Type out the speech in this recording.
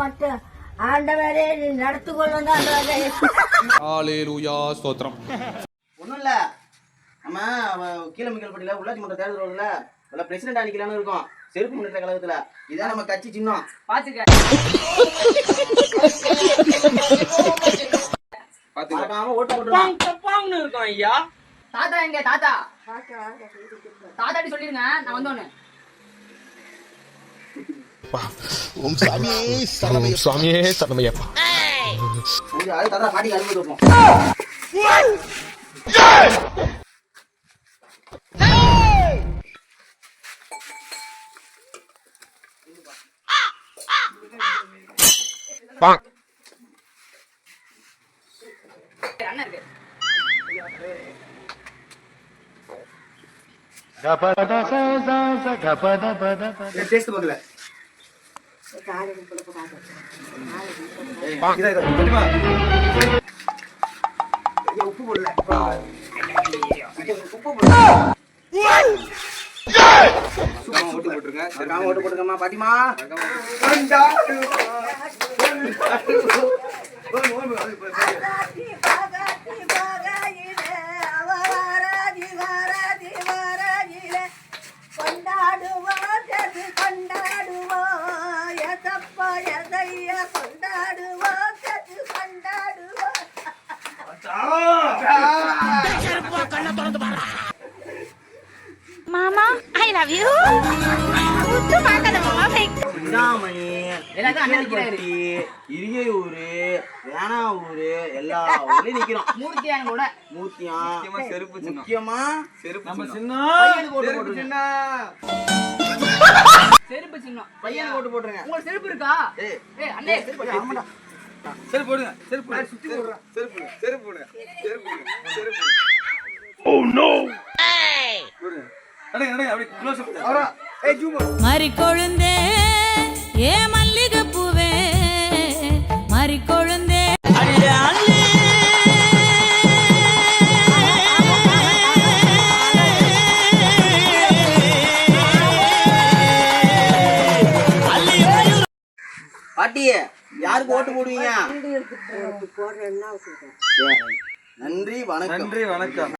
மட்டும் ஆண்டவரே நீ நடத்து கொள்ளுங்க ஆண்டவரே. ஹல்லேலூயா ஸ்தோத்திரம். ஒன்றும் இல்லை, நம்ம கீழே மிக்கல்பட்டியில் உள்ளாட்சி மன்ற தேர்தல் வருதுல, அதில் பிரசிடென்ட் அணிக்கலான்னு இருக்கோம் செருப்பு முன்னேற்ற கழகத்தில். இதான் நம்ம கட்சி சின்னம், பார்த்துக்க. ஓட்டு போட்டுருக்கோம் இருக்கோம் ஐயா. தாத்தா எங்க தாத்தா? தாத்தாட்டி சொல்லிருங்க, நான் வந்தோன்னு. ஓம் சாமியே சரணமையப்பா. தாத்தா பாட்டிக்கு அனுமதி வைப்போம். டேஸ்ட் பார்க்கல. உப்பு போடல. ஓட்டு போட்டுருங்கம்மா பாட்டிமா. மாமா ஐ லவ் யூ. உத்து பார்க்கல மாமா. சிந்தாமணி, இரியயூரு, வேணாவூரு, எல்லா ஊர்லயும் நிக்கிறோம். மூர்த்தியான் கூட மூர்த்தியான் செருப்பு முக்கியமா செருப்பு நம்ம செருப்பு சின்னம் பையன் போட்டு போட்டுருங்க. உங்களுக்கு செருப்பு இருக்கா? அண்ணே செருப்பு செருப்பு போடுங்க. செருப்பு சுத்தி போடுறேன். செருப்பு செருப்பு போடுங்க. செருப்பு செருப்பு. Oh no. அடே அடே அப்படியே க்ளோஸ் அப். அவரா ஏய் ஜூம். மரி கொழுந்தே ஏ மல்லிகை பூவே மரி கொழுந்தே அள்ளே அள்ளே பாட்டி யாருக்கு ஓட்டு போடுவீங்க? நன்றி வணக்கம். நன்றி வணக்கம்.